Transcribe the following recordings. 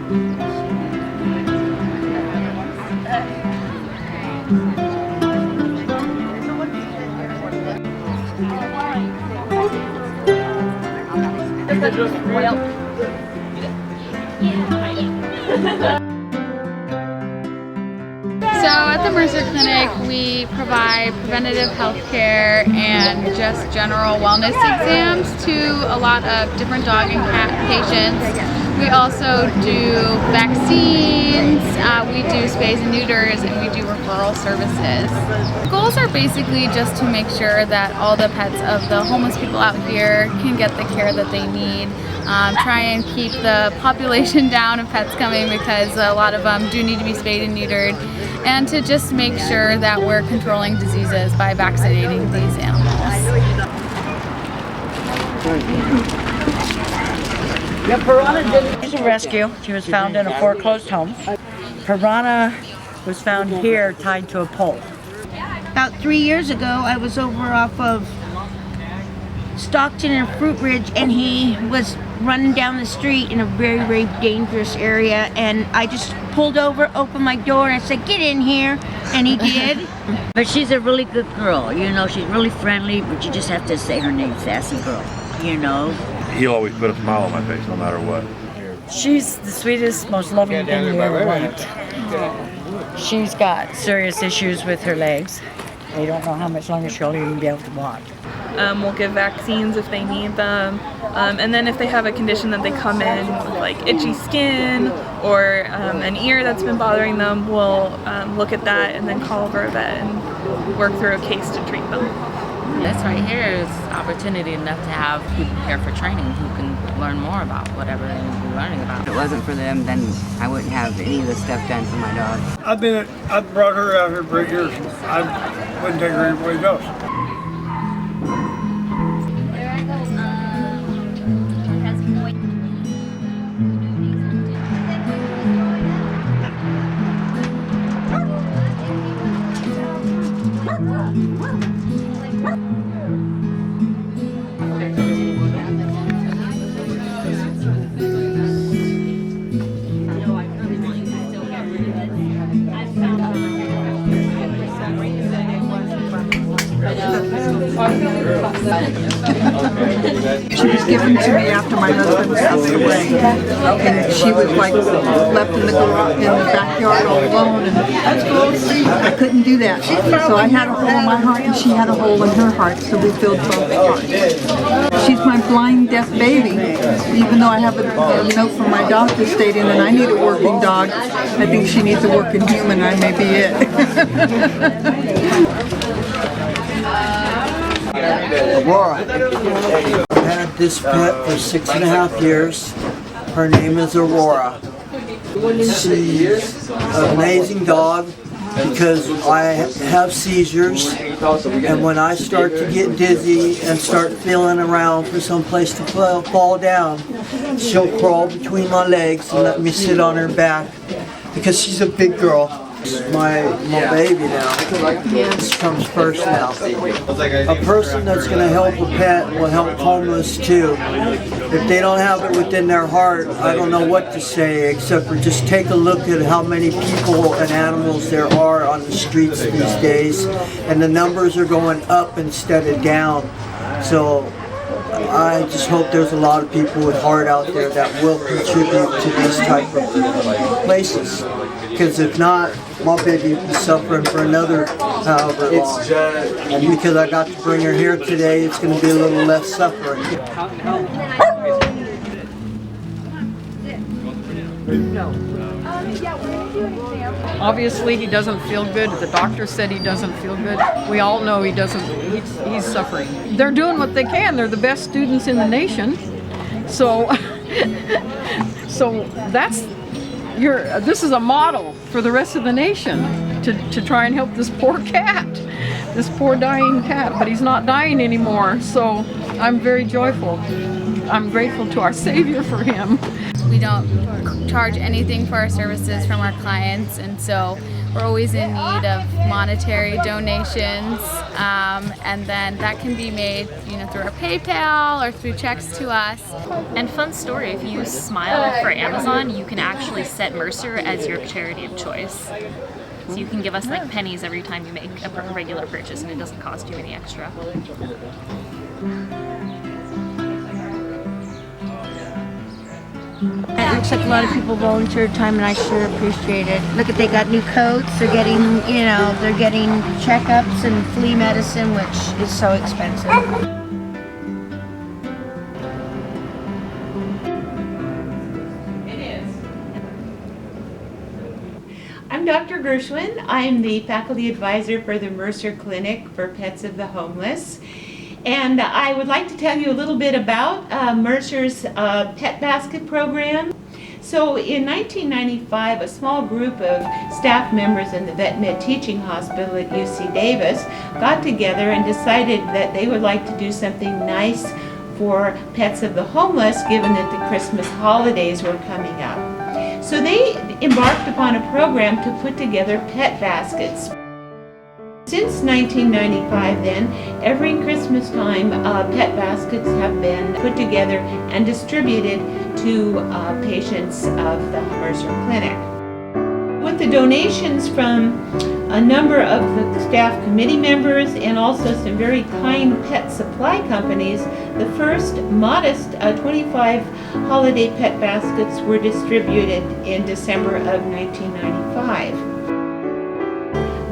So at the Mercer Clinic, we provide preventative health care and just general wellness exams to a lot of different dog and cat patients. We also do vaccines, we do spays and neuters, and we do referral services. The goals are basically just to make sure that all the pets of the homeless people out here can get the care that they need. Try and keep the population down of pets coming, because a lot of them do need to be spayed and neutered, and to just make sure that we're controlling diseases by vaccinating these animals. Yeah, Piranha didn't. She's a rescue. She was found in a foreclosed home. Piranha was found here tied to a pole. About 3 years ago, I was over off of Stockton and Fruit Ridge, and he was running down the street in a very, very dangerous area, and I just pulled over, opened my door, and I said, "Get in here," and he did. But she's a really good girl, you know, she's really friendly, but you just have to say her name, Sassy Girl, you know. He'll always put a smile on my face no matter what. She's the sweetest, most loving thing you ever want. She's got serious issues with her legs. They don't know how much longer she'll even be able to walk. We'll give vaccines if they need them, and then if they have a condition that they come in with, like itchy skin or an ear that's been bothering them, we'll look at that and then call over a vet and work through a case to treat them. This right here is opportunity enough to have people here for training who can learn more about whatever they need to be learning about. If it wasn't for them, then I wouldn't have any of this stuff done for my dog. I've brought her out here for 8 years. I wouldn't take her anywhere else. She was given to me after my husband passed away, and she was like left in the backyard all alone, and I couldn't do that. So I had a hole in my heart, and she had a hole in her heart, so we filled both hearts. She's my blind, deaf baby, even though I have a note from my doctor stating that I need a working dog. I think she needs a working human. I may be it. Aurora. I've had this pet for 6.5 years. Her name is Aurora. She's an amazing dog because I have seizures, and when I start to get dizzy and start feeling around for some place to fall down, she'll crawl between my legs and let me sit on her back because she's a big girl. My baby now. This comes first now. A person that's going to help a pet will help homeless too. If they don't have it within their heart, I don't know what to say except for just take a look at how many people and animals there are on the streets these days, and the numbers are going up instead of down. So I just hope there's a lot of people with heart out there that will contribute to these type of places. Because if not, my baby will be suffering for another however long. And because I got to bring her here today, it's going to be a little less suffering. Obviously, he doesn't feel good. The doctor said he doesn't feel good. We all know he doesn't. He's suffering. They're doing what they can. They're the best students in the nation. So, this is a model for the rest of the nation to try and help this poor cat, this poor dying cat. But he's not dying anymore. So I'm very joyful. I'm grateful to our Savior for him. We don't charge anything for our services from our clients, and so we're always in need of monetary donations, and then that can be made, through our PayPal or through checks to us. And fun story, if you use Smile for Amazon, you can actually set Mercer as your charity of choice. So you can give us like pennies every time you make a regular purchase, and it doesn't cost you any extra. It looks like a lot of people volunteered time, and I sure appreciate it. Look, they got new coats. They're getting, they're getting checkups and flea medicine, which is so expensive. I'm Dr. Gershwin. I'm the faculty advisor for the Mercer Clinic for Pets of the Homeless. And I would like to tell you a little bit about Mercer's Pet Basket program. So in 1995, a small group of staff members in the Vet Med Teaching Hospital at UC Davis got together and decided that they would like to do something nice for pets of the homeless, given that the Christmas holidays were coming up. So they embarked upon a program to put together pet baskets. Since 1995 then, every Christmas time, pet baskets have been put together and distributed to patients of the Mercer Clinic. With the donations from a number of the staff committee members and also some very kind pet supply companies, the first modest 25 holiday pet baskets were distributed in December of 1995.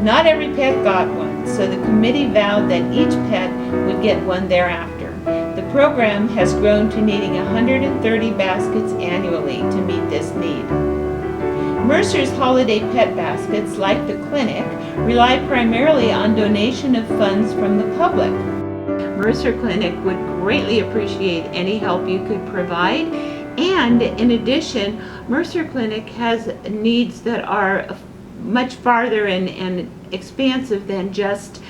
Not every pet got one, so the committee vowed that each pet would get one thereafter. The program has grown to needing 130 baskets annually to meet this need. Mercer's holiday pet baskets, like the clinic, rely primarily on donation of funds from the public. Mercer Clinic would greatly appreciate any help you could provide, and in addition, Mercer Clinic has needs that are much farther and expansive than just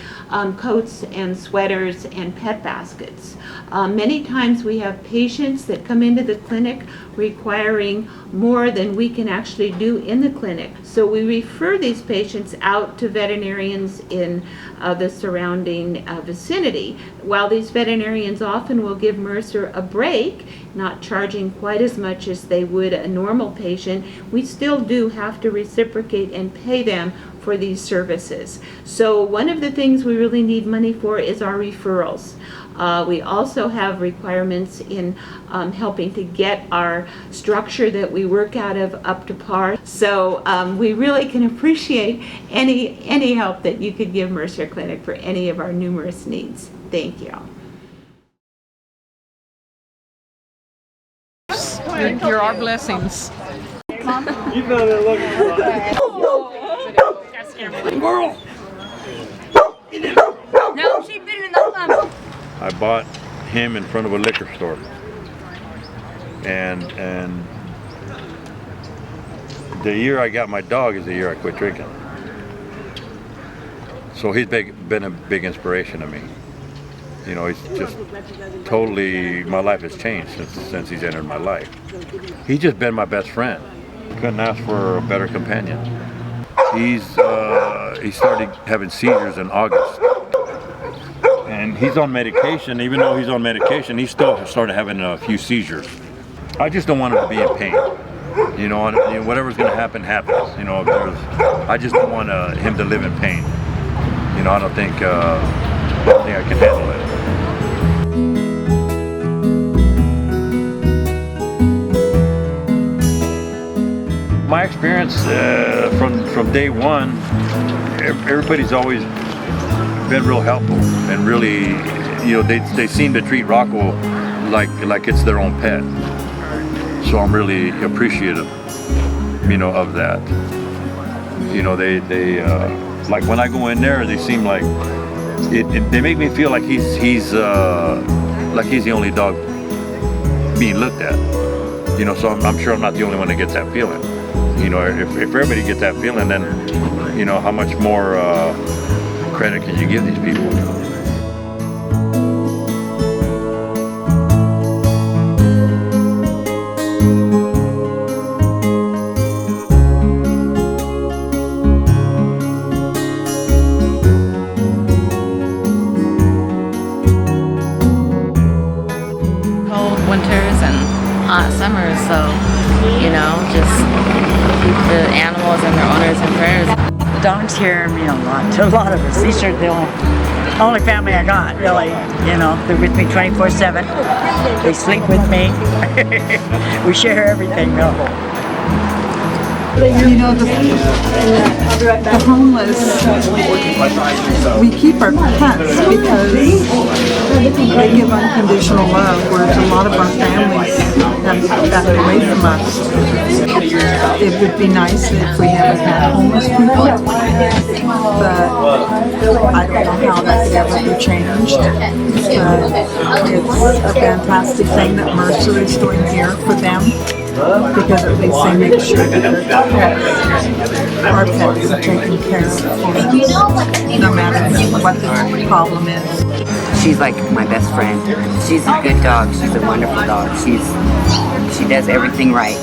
coats and sweaters and pet baskets. Many times we have patients that come into the clinic requiring more than we can actually do in the clinic. So we refer these patients out to veterinarians in the surrounding vicinity. While these veterinarians often will give Mercer a break, not charging quite as much as they would a normal patient, we still do have to reciprocate and pay them for these services. So one of the things we really need money for is our referrals. We also have requirements in helping to get our structure that we work out of up to par. So we really can appreciate any help that you could give Mercer Clinic for any of our numerous needs. Thank you. You're our blessings. You know they're looking for that. Girl! No, she bit in the thumb. I bought him in front of a liquor store. And the year I got my dog is the year I quit drinking. So he's been a big inspiration to me. You know, he's just totally, my life has changed since he's entered my life. He's just been my best friend. Couldn't ask for a better companion. He started having seizures in August. And he's on medication. Even though he's on medication, he still started having a few seizures. I just don't want him to be in pain. You know, and whatever's going to happen, happens. You know, I just don't want him to live in pain. You know, I don't think I can handle it. My experience from day one, everybody's always been real helpful and really, you know, they seem to treat Rocco like it's their own pet. So I'm really appreciative, you know, of that. You know, they like when I go in there, they seem like they make me feel like he's the only dog being looked at. You know, so I'm sure I'm not the only one that gets that feeling. You know, if everybody gets that feeling, then, you know, how much more credit can you give these people? just keep the animals and their owners in prayers. The dogs here mean a lot to a lot of us. These are the only family I got, really. You know, they're with me 24/7. They sleep with me. We share everything, though. You know, the homeless, we keep our pets because they give unconditional love, whereas a lot of our families have gotten away from us. It would be nice if we never had homeless people, but I don't know how that could ever be changed. But it's a fantastic thing that Mercer is doing here for them, because at least they make sure that our pets are taken care of for us, no matter what the problem is. She's like my best friend. She's a good dog. She's a wonderful dog. She does everything right.